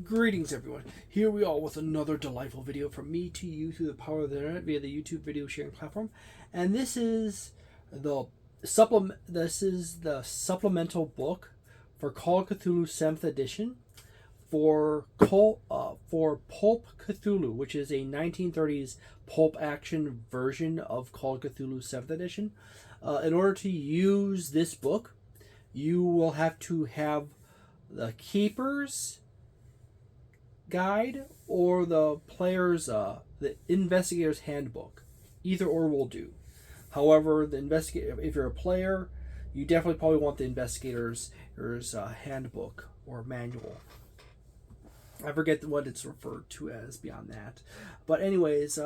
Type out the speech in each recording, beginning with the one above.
Greetings everyone, here we are with another delightful video from me to you through the power of the internet via the YouTube video sharing platform. And this is the supplemental book for Call of Cthulhu 7th edition for Pulp Cthulhu, which is a 1930s pulp action version of Call of Cthulhu 7th edition. In order to use this book, you will have to have the Keeper's Guide or the player's the investigator's handbook. Either or will do. However, if you're a player, you definitely probably want the investigator's handbook or manual. I forget what it's referred to as beyond that. But anyways,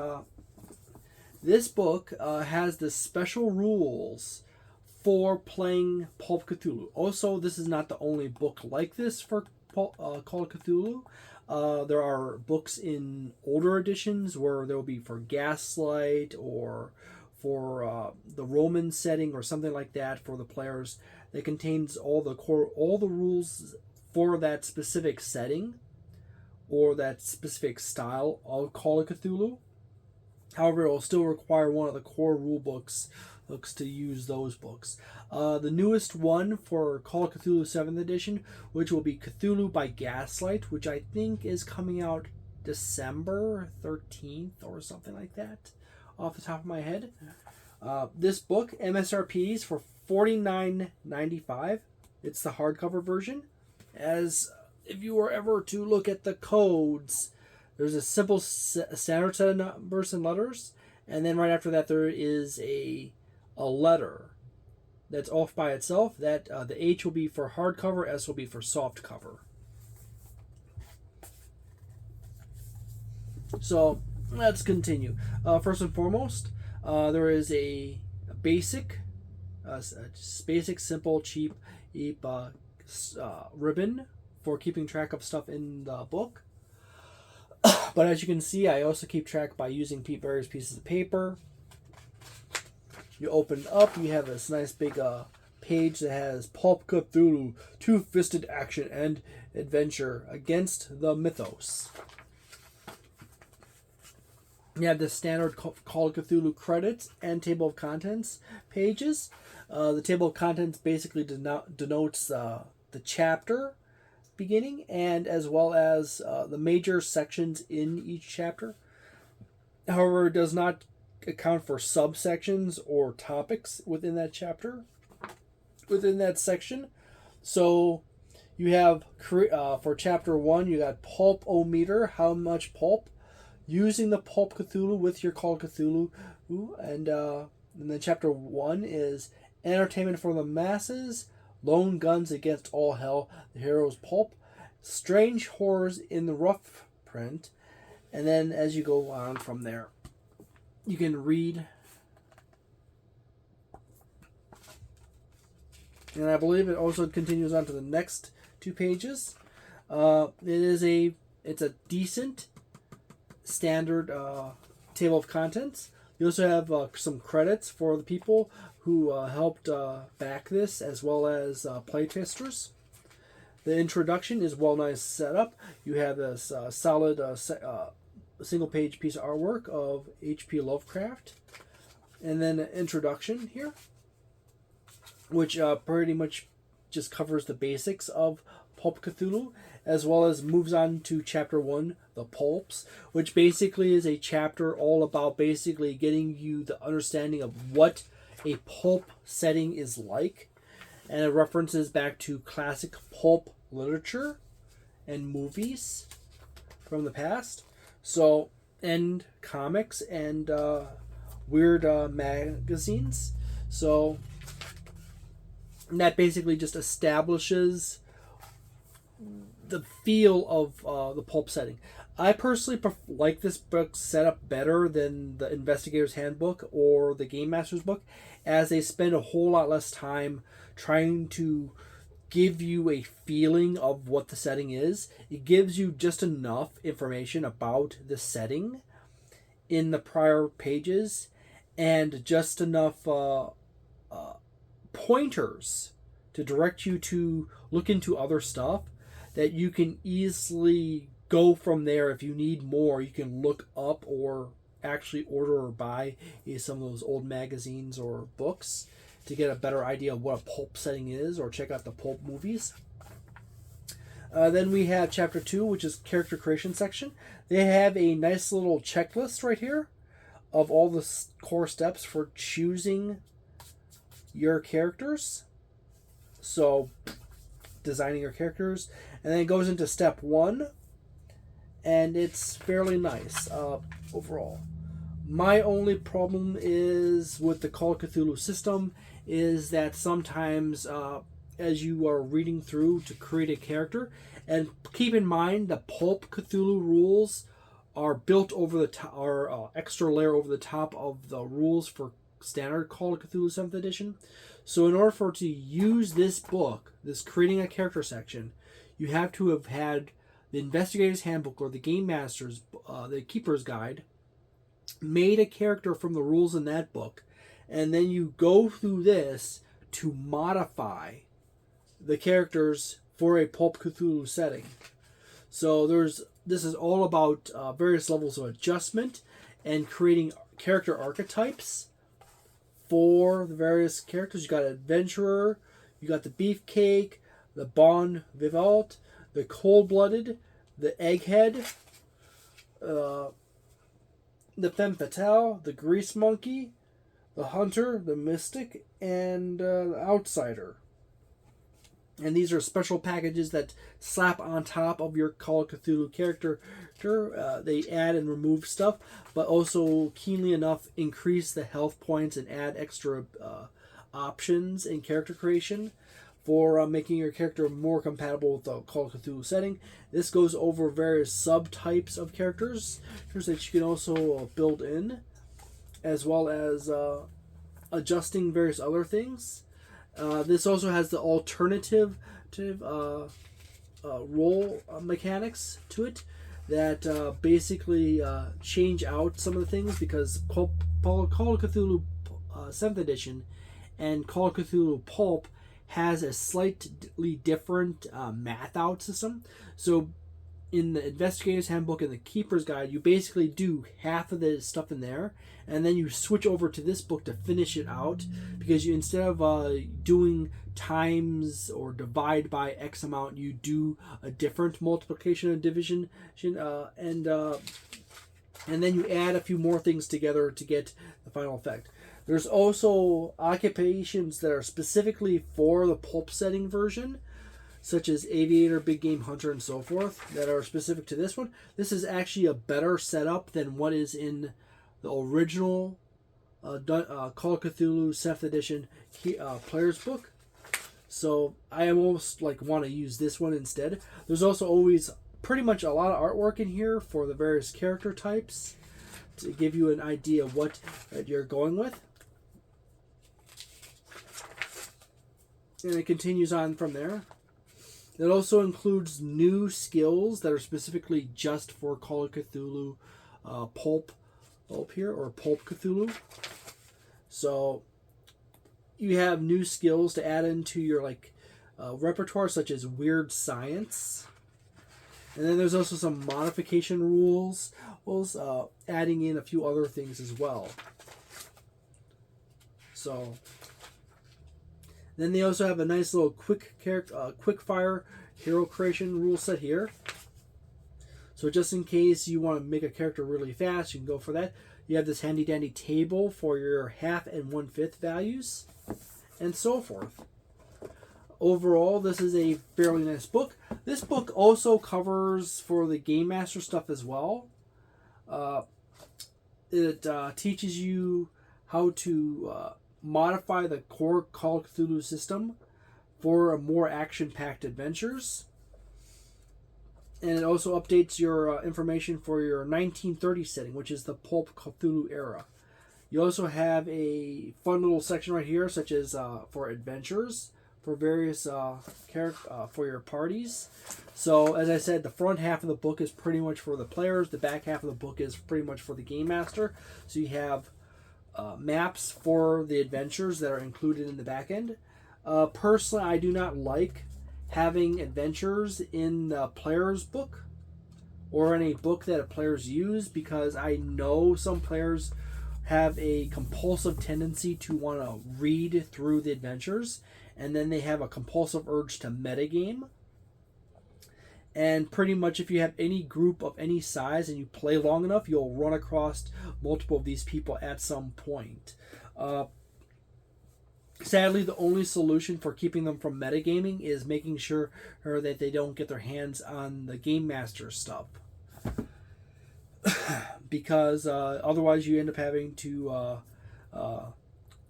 this book has the special rules for playing Pulp Cthulhu. Also, this is not the only book like this for Call of Cthulhu. There are books in older editions where there will be for Gaslight or for the Roman setting or something like that for the players. That contains all the rules for that specific setting or that specific style of Call of Cthulhu. However, it will still require one of the core rule books to use those books. The newest one for Call of Cthulhu 7th edition, which will be Cthulhu by Gaslight, which I think is coming out December 13th or something like that, off the top of my head. This book, MSRP is for $49.95. It's the hardcover version. As if you were ever to look at the codes, there's a simple standard set of numbers and letters, and then right after that there is a letter that's off by itself. That the H will be for hardcover, S will be for soft cover. So let's continue. First and foremost, there is a basic, simple, cheap ribbon for keeping track of stuff in the book. But as you can see, I also keep track by using various pieces of paper. You open up, you have this nice big page that has Pulp Cthulhu, two-fisted action and adventure against the mythos. You have the standard Call of Cthulhu credits and table of contents pages. The table of contents basically denotes the chapter beginning and as well as the major sections in each chapter. However, it does not account for subsections or topics within that chapter, within that section. So you have for chapter 1, you got pulp-o-meter, how much pulp, using the Pulp Cthulhu with your Call of Cthulhu, and then chapter 1 is entertainment for the masses, lone guns against all hell, the hero's pulp, strange horrors in the rough print, and then as you go on from there, you can read, and I believe it also continues on to the next 2 pages. It's a decent standard table of contents. You also have some credits for the people who helped back this, as well as playtesters. The introduction is well nice set up. You have this solid single-page piece of artwork of H.P. Lovecraft, and then an introduction here, which pretty much just covers the basics of Pulp Cthulhu, as well as moves on to chapter 1, the Pulps, which basically is a chapter all about basically getting you the understanding of what a pulp setting is like, and it references back to classic pulp literature and movies from the past. So, and comics and weird magazines. So that basically just establishes the feel of the pulp setting. I personally like this book set up better than the Investigator's Handbook or the Game Master's book, as they spend a whole lot less time trying to give you a feeling of what the setting is. It gives you just enough information about the setting in the prior pages and just enough pointers to direct you to look into other stuff that you can easily go from there. If you need more, you can look up or actually order or buy some of those old magazines or books to get a better idea of what a pulp setting is, or check out the pulp movies. Then we have chapter 2, which is character creation section. They have a nice little checklist right here of all the core steps for choosing your characters. So, designing your characters. And then it goes into step 1, and it's fairly nice overall. My only problem is with the Call of Cthulhu system is that sometimes as you are reading through to create a character, and keep in mind the Pulp Cthulhu rules are built over the top, or extra layer over the top of the rules for standard Call of Cthulhu 7th edition. So in order for to use this book, this creating a character section, you have to have had the Investigator's Handbook or the Game Master's, the Keeper's Guide, made a character from the rules in that book, and then you go through this to modify the characters for a Pulp Cthulhu setting. So this is all about various levels of adjustment and creating character archetypes for the various characters. You got adventurer, you got the beefcake, the bon vivant, the cold-blooded, the egghead, the femme fatale, the grease monkey, the hunter, the mystic, and the outsider. And these are special packages that slap on top of your Call of Cthulhu character. They add and remove stuff, but also, keenly enough, increase the health points and add extra options in character creation for making your character more compatible with the Call of Cthulhu setting. This goes over various subtypes of characters that you can also build in, as well as adjusting various other things. This also has the alternative role mechanics to it that basically change out some of the things, because Call of Cthulhu 7th edition and Call of Cthulhu Pulp has a slightly different math out system. So in the Investigator's Handbook and the Keeper's Guide, you basically do half of the stuff in there, and then you switch over to this book to finish it out, because you, instead of doing times or divide by X amount, you do a different multiplication and division, and then you add a few more things together to get the final effect. There's also occupations that are specifically for the pulp setting version, such as aviator, big game hunter, and so forth, that are specific to this one. This is actually a better setup than what is in the original Call of Cthulhu 7th edition player's book. So I almost want to use this one instead. There's also always pretty much a lot of artwork in here for the various character types to give you an idea of what you're going with. And it continues on from there. It also includes new skills that are specifically just for Call of Cthulhu Pulp here, or Pulp Cthulhu. So you have new skills to add into your repertoire, such as weird science. And then there's also some modification rules, adding in a few other things as well. So then they also have a nice little quick fire hero creation rule set here. So just in case you want to make a character really fast, you can go for that. You have this handy dandy table for your half and 1/5 values, and so forth. Overall, this is a fairly nice book. This book also covers for the Game Master stuff as well. It teaches you how to modify the core Call of Cthulhu system for more action-packed adventures. And it also updates your information for your 1930 setting, which is the Pulp Cthulhu era. You also have a fun little section right here, such as for adventures, for various for your parties. So, as I said, the front half of the book is pretty much for the players. The back half of the book is pretty much for the Game Master. So you have maps for the adventures that are included in the back end. Personally, I do not like having adventures in the player's book or in a book that players use, because I know some players have a compulsive tendency to want to read through the adventures, and then they have a compulsive urge to metagame. And pretty much if you have any group of any size and you play long enough, you'll run across multiple of these people at some point. Sadly, the only solution for keeping them from metagaming is making sure that they don't get their hands on the Game Master stuff. Because otherwise you end up having to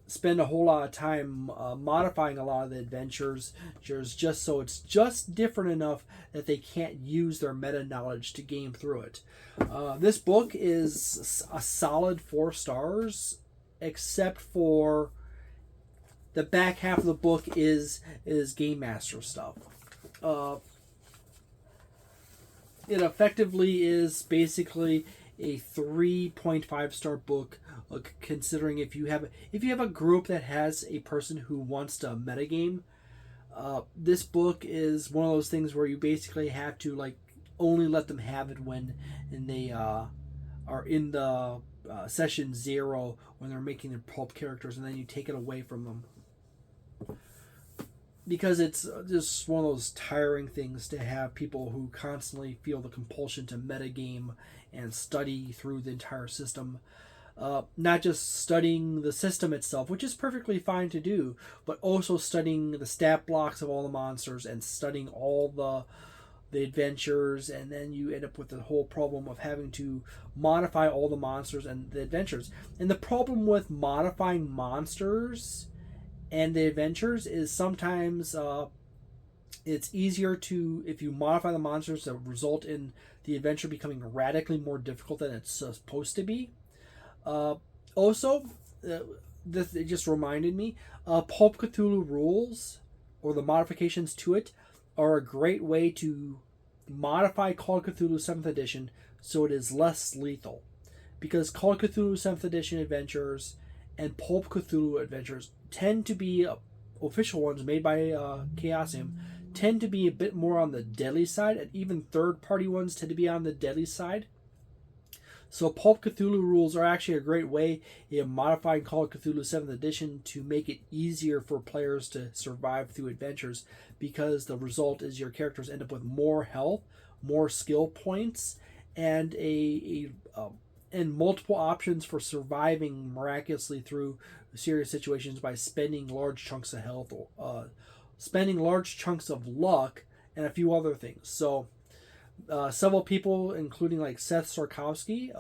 spend a whole lot of time modifying a lot of the adventures just so it's just different enough that they can't use their meta knowledge to game through it. This book is a solid 4 stars, except for the back half of the book is Game Master stuff. It effectively is basically a 3.5 star book, considering if you have a group that has a person who wants to metagame. This book is one of those things where you basically have to only let them have it when they are in the session 0 when they're making their pulp characters, and then you take it away from them. Because it's just one of those tiring things to have people who constantly feel the compulsion to metagame and study through the entire system. Not just studying the system itself, which is perfectly fine to do, but also studying the stat blocks of all the monsters and studying all the adventures, and then you end up with the whole problem of having to modify all the monsters and the adventures. And the problem with modifying monsters and the adventures is sometimes it's easier to, if you modify the monsters, to result in the adventure becoming radically more difficult than it's supposed to be. Also, this it just reminded me, Pulp Cthulhu rules, or the modifications to it, are a great way to modify Call of Cthulhu 7th edition so it is less lethal. Because Call of Cthulhu 7th edition adventures and Pulp Cthulhu adventures tend to be, official ones made by Chaosium, tend to be a bit more on the deadly side, and even third-party ones tend to be on the deadly side. So Pulp Cthulhu rules are actually a great way in modifying Call of Cthulhu 7th edition to make it easier for players to survive through adventures, because the result is your characters end up with more health, more skill points, and and multiple options for surviving miraculously through serious situations by spending large chunks of health, spending large chunks of luck, and a few other things. So several people, including Seth Sarkowski,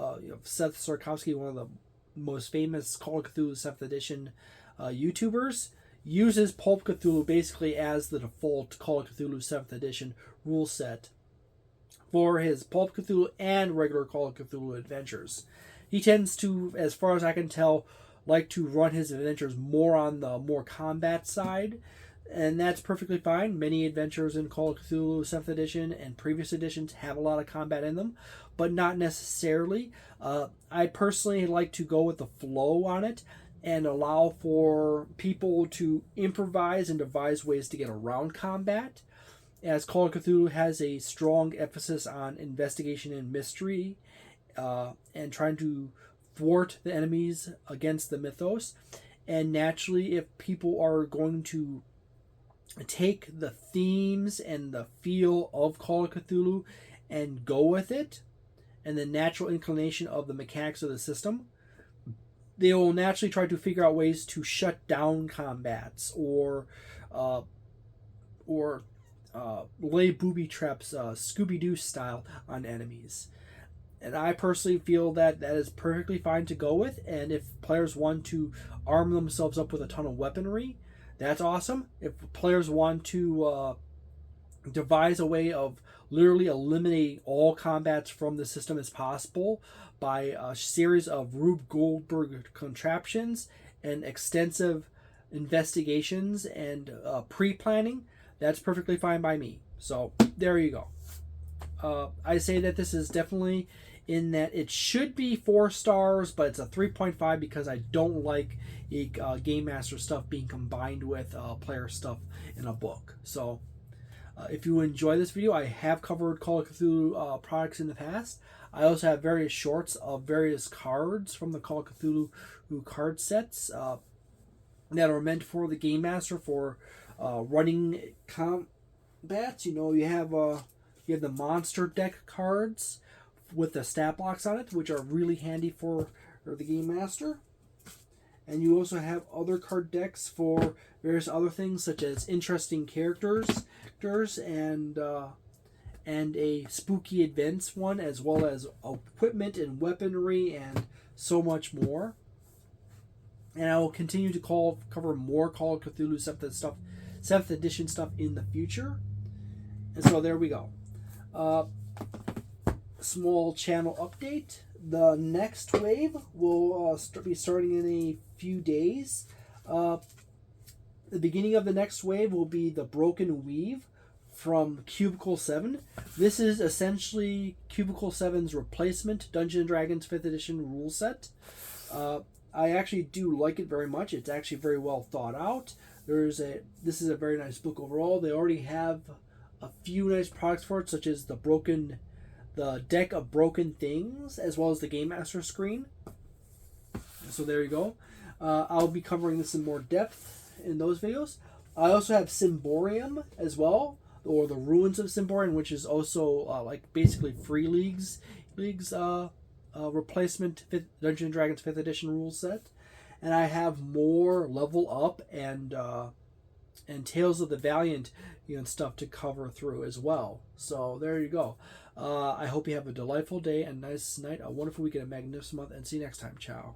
one of the most famous Call of Cthulhu 7th edition YouTubers, uses Pulp Cthulhu basically as the default Call of Cthulhu 7th edition rule set for his Pulp Cthulhu and regular Call of Cthulhu adventures. He tends to, as far as I can tell, like to run his adventures more on the more combat side, and that's perfectly fine. Many adventures in Call of Cthulhu 7th edition and previous editions have a lot of combat in them, but not necessarily. I personally like to go with the flow on it and allow for people to improvise and devise ways to get around combat, as Call of Cthulhu has a strong emphasis on investigation and mystery, and trying to thwart the enemies against the mythos. And naturally, if people are going to take the themes and the feel of Call of Cthulhu and go with it, and the natural inclination of the mechanics of the system, they will naturally try to figure out ways to shut down combats or lay booby traps, Scooby-Doo style, on enemies. And I personally feel that is perfectly fine to go with. And if players want to arm themselves up with a ton of weaponry, that's awesome. If players want to devise a way of literally eliminating all combats from the system as possible by a series of Rube Goldberg contraptions and extensive investigations and pre-planning, that's perfectly fine by me. So there you go. I say that this is definitely in that it should be 4 stars, but it's a 3.5 because I don't like Game Master stuff being combined with player stuff in a book. So If you enjoy this video, I have covered Call of Cthulhu products in the past. I also have various shorts of various cards from the Call of Cthulhu card sets that are meant for the Game Master for running combats. You have the monster deck cards with the stat blocks on it, which are really handy for the Game Master. And you also have other card decks for various other things, such as interesting characters and a spooky events one, as well as equipment and weaponry and so much more. And I will continue to cover more Call of Cthulhu 7th edition stuff in the future. And so there we go. Small channel update. The next wave will be starting in a few days. The beginning of the next wave will be the Broken Weave from Cubicle 7. This is essentially Cubicle 7's replacement Dungeons & Dragons 5th edition rule set. I actually do like it very much. It's actually very well thought out. This is a very nice book overall. They already have a few nice products for it, such as the deck of broken things, as well as the Game Master screen. So there you go. I'll be covering this in more depth in those videos. I also have Symborium as well, or the Ruins of Symborium, which is also like basically Free League's replacement Dungeons & Dragons 5th edition rule set. And I have more Level Up and Tales of the Valiant stuff to cover through as well. So there you go. I hope you have a delightful day and nice night, a wonderful weekend, a magnificent month, and see you next time. Ciao.